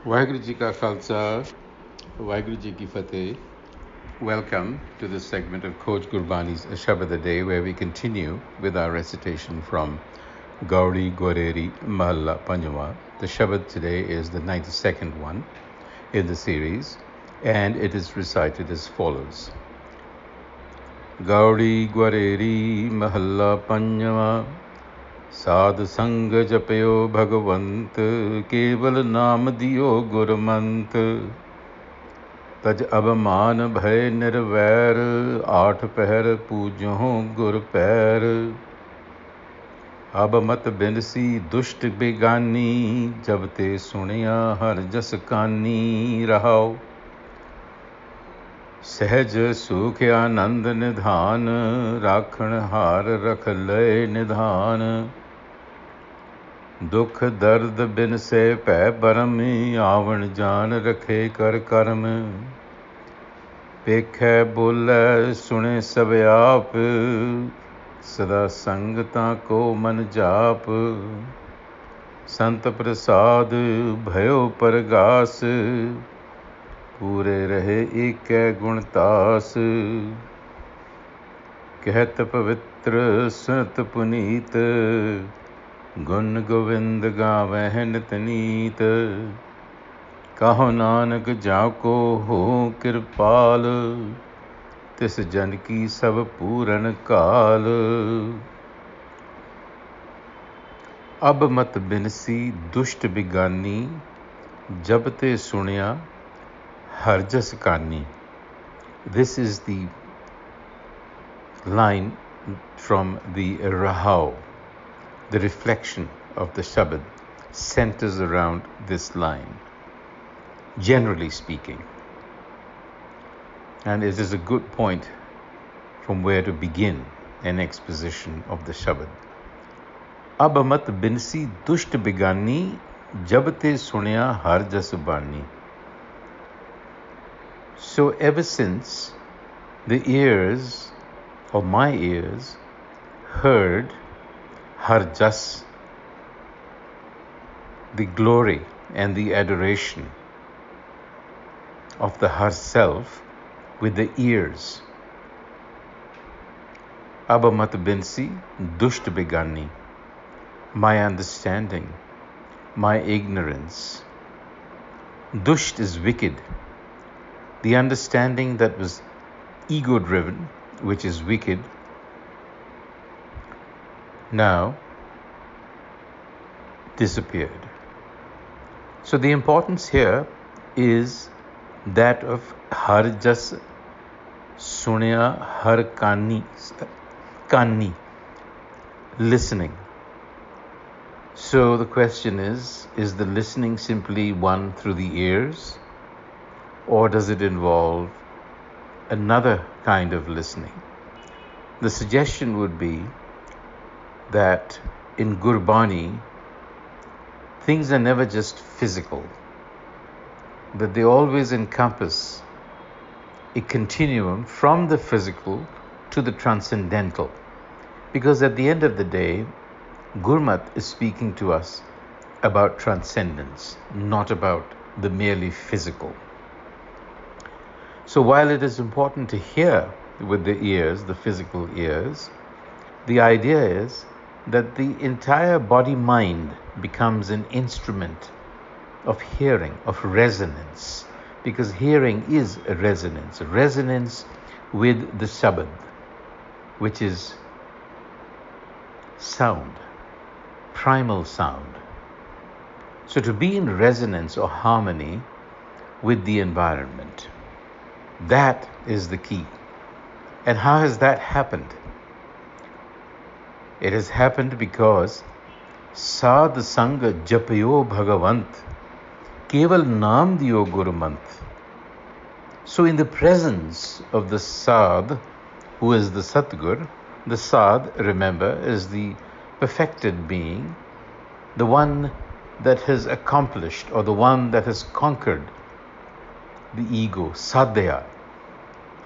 Waheguru Ji Ka Khalsa, Waheguru Ji Ki Fateh. Welcome to this segment of Coach Gurbani's a-sabad-a-day, where we continue with our recitation from Gauri Goreri Mahalla Panjwa. The Shabad today is the 92nd one in the series, and it is recited as follows. Gauri Goreri Mahalla Panjwa Sadhsang Japiyo Bhagwant Keval Naam Diyo Gurmant तज अबमान भय निर्वैर आठ पहर पूजो गुर पैर अब मत बिनसी दुष्ट बेगानी जब ते सुनिया हर जस कानी रहाओ सहज सुख आनंद निधान राखण हार रख लय निधान दुख दर्द बिन से पै बरम आवण जान रखे कर कर्म पेखै बोलै सुने सब आप सदा संगता को मन जाप संत प्रसाद भयो परगास पूरे रहे एकै गुणतास कहत पवित्र सुनत पुनीत गुण गोविंद गावह नित नीत कहो नानक जाको हो कृपाल तिस जन की सब पूरन काल अब मत बिनसी दुष्ट बिगानी जब ते सुनिया हर जस कानी. This is the line from the Rahau. The reflection of the Shabad centers around this line, generally speaking. And it is a good point from where to begin an exposition of the Shabad. Ab mat binsi dusht bigani jab te sunya har jas bani. So ever since the ears of my ears heard Har Jas, the glory and the adoration of the Har Self with the ears. Abba mat binsi dusht begani, my understanding, my ignorance. Dusht is wicked. The understanding that was ego-driven, which is wicked, now disappeared. So the importance here is that of har jas sunya har kani, listening. So the question is the listening simply one through the ears, or does it involve another kind of listening? The suggestion would be that in Gurbani, things are never just physical, that they always encompass a continuum from the physical to the transcendental. Because at the end of the day, Gurmat is speaking to us about transcendence, not about the merely physical. So while it is important to hear with the ears, the physical ears, the idea is that the entire body-mind becomes an instrument of hearing, of resonance, because hearing is a resonance with the Shabad, which is sound, primal sound. So to be in resonance or harmony with the environment, that is the key. And how has that happened? It has happened because Sadhsang Japiyo Bhagwant Keval Naam Diyo Gurmant. So in the presence of the Sadh, who is the Satgur, the Sadh, remember, is the perfected being, the one that has accomplished or the one that has conquered the ego, Sadhya,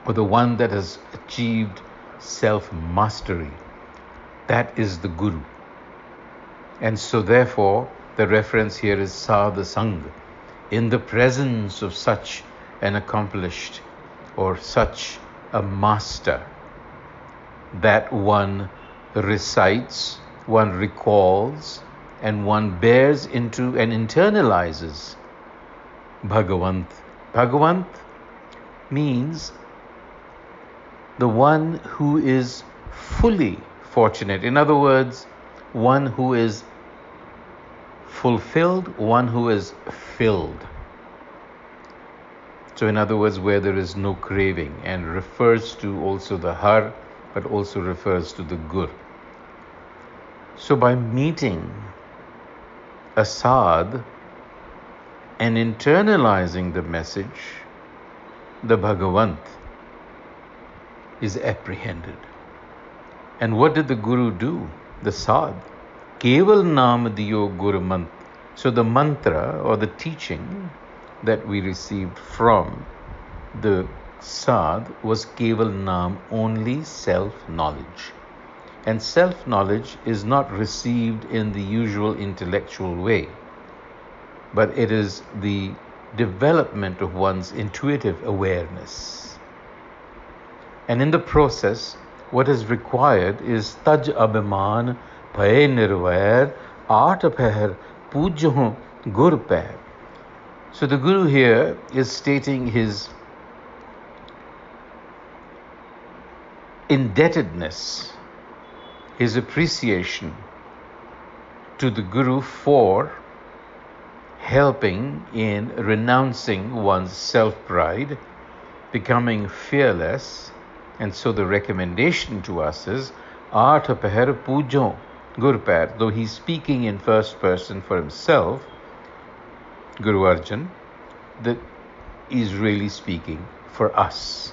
or the one that has achieved self-mastery. That is the Guru. And so therefore, the reference here is Sadhsang. in the presence of such an accomplished or such a master that one recites, one recalls, and one bears into and internalizes Bhagwant. Bhagwant means the one who is fully fortunate. In other words, one who is fulfilled, one who is filled. So in other words, where there is no craving, and refers to also the Har, but also refers to the Gur. So by meeting a Sadh and internalizing the message, the Bhagwant is apprehended. And what did the Guru do? The Sadh. Keval Naam Diyo Guru Mantra. So the mantra or the teaching that we received from the Sadh was Keval Naam, only self-knowledge. And self-knowledge is not received in the usual intellectual way, but it is the development of one's intuitive awareness. And in the process, what is required is Taj Abhiman Bhay Nirvair Aat Pahar Pujho Gur Pair. So the Guru here is stating his indebtedness, his appreciation to the Guru for helping in renouncing one's self-pride, becoming fearless. And so the recommendation to us is Aatha Pahar Pujo Gurpar. Though he's speaking in first person for himself, Guru Arjan, that is really speaking for us.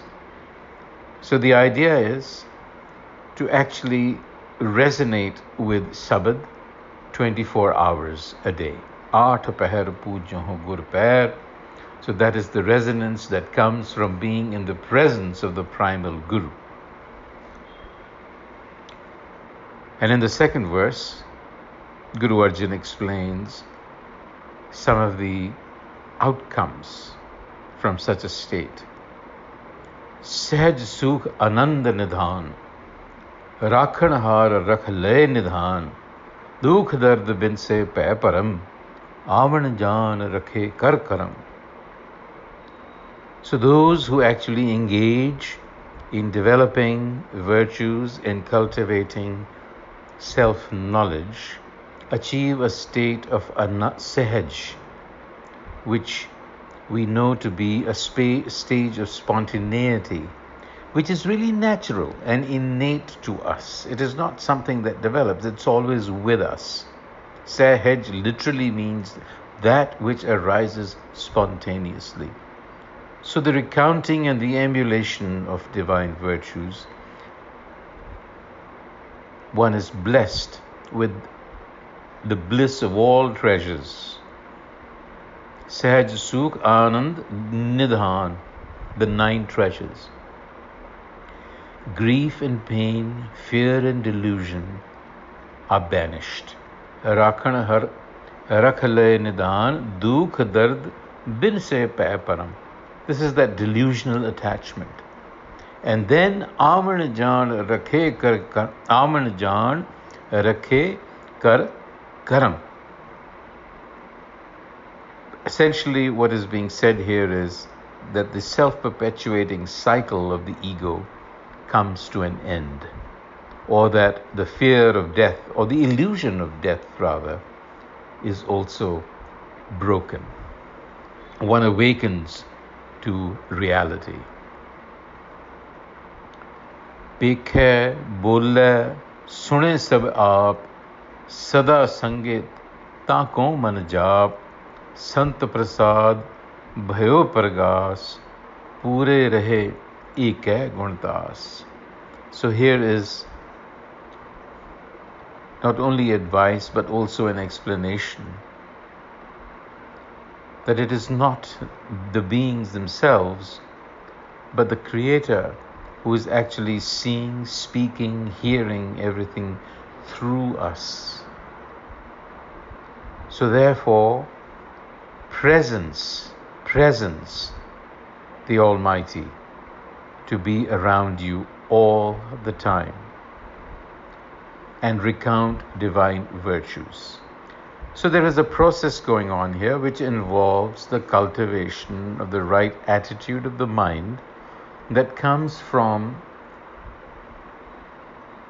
So the idea is to actually resonate with Sabad 24 hours a day. Aatha Pahar Pujo Gurpar. So that is the resonance that comes from being in the presence of the primal Guru. And in the second verse, Guru Arjan explains some of the outcomes from such a state. Sahaj Sukh Ananda Nidhan, Rakhan Har Rakh Le Nidhan, Dukh Dard Bin Se Pay Param, Avan Jaan Rakhe Kar Karam. So those who actually engage in developing virtues and cultivating self-knowledge achieve a state of sahaj, which we know to be a stage of spontaneity, which is really natural and innate to us. It is not something that develops, it's always with us. Sahaj literally means that which arises spontaneously. So the recounting and the emulation of divine virtues, one is blessed with the bliss of all treasures. Sahaj Sukh Anand Nidhan, the 9 treasures. Grief and pain, fear and delusion are banished. Rakhan har rakhale nidhan, dukh dard bin se pay param. This is that delusional attachment. And then Aman Jaan Rakhe Kar Aman Jaan Rakhe Kar Karam. Essentially, what is being said here is that the self-perpetuating cycle of the ego comes to an end, or that the fear of death, or the illusion of death rather, is also broken. One awakens to reality. Pekhe bole sune sab aap, sada sanget taako man jaap, sant prasad bhayo pargas, pure rahe eke guntas. So here is not only advice but also an explanation that it is not the beings themselves but the Creator who is actually seeing, speaking, hearing everything through us. So therefore, presence, the Almighty, to be around you all the time, and recount divine virtues. So there is a process going on here which involves the cultivation of the right attitude of the mind that comes from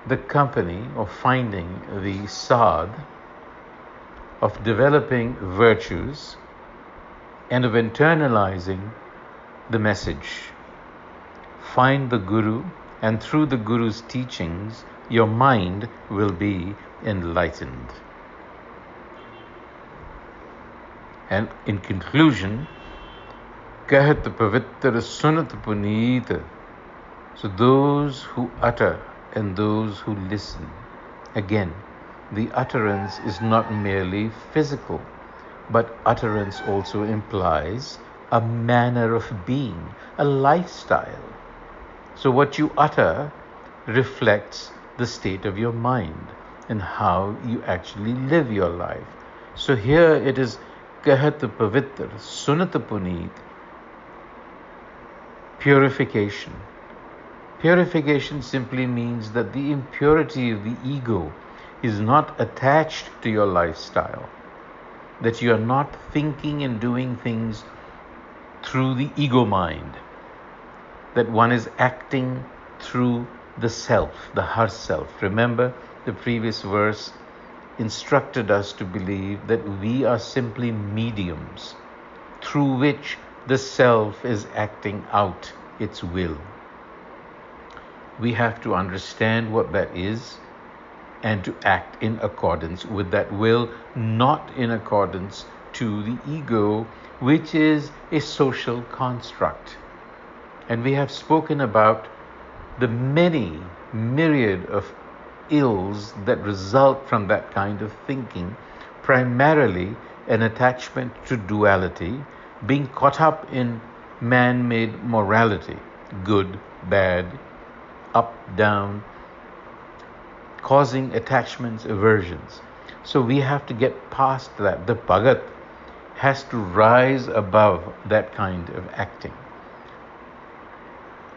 the company of finding the sad, of developing virtues, and of internalizing the message. Find the Guru, and through the Guru's teachings, your mind will be enlightened. And in conclusion, Kahat Pavitra Sunat Puneet. So those who utter and those who listen. Again, the utterance is not merely physical, but utterance also implies a manner of being, a lifestyle. So what you utter reflects the state of your mind and how you actually live your life. So here it is Kahat Pavitra, Sunat Puneet, purification. Purification simply means that the impurity of the ego is not attached to your lifestyle, that you are not thinking and doing things through the ego mind, that one is acting through the self, the har self. Remember, the previous verse instructed us to believe that we are simply mediums through which the self is acting out its will. We have to understand what that is and to act in accordance with that will, not in accordance to the ego, which is a social construct. And we have spoken about the many myriad of ills that result from that kind of thinking, primarily an attachment to duality, being caught up in man-made morality, good, bad, up, down, causing attachments, aversions. So we have to get past that. The Bhagat has to rise above that kind of acting.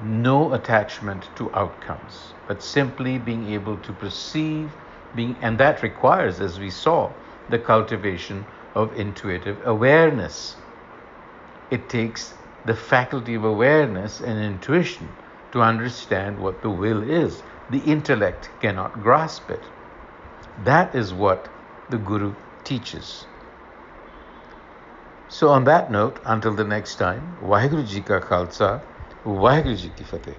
No attachment to outcomes, but simply being able to perceive, and that requires, as we saw, the cultivation of intuitive awareness. It takes the faculty of awareness and intuition to understand what the will is. The intellect cannot grasp it. That is what the Guru teaches. So on that note, until the next time, Vaheguru Ji Ka Khalsa, Vaheguru Ji Ki Fateh.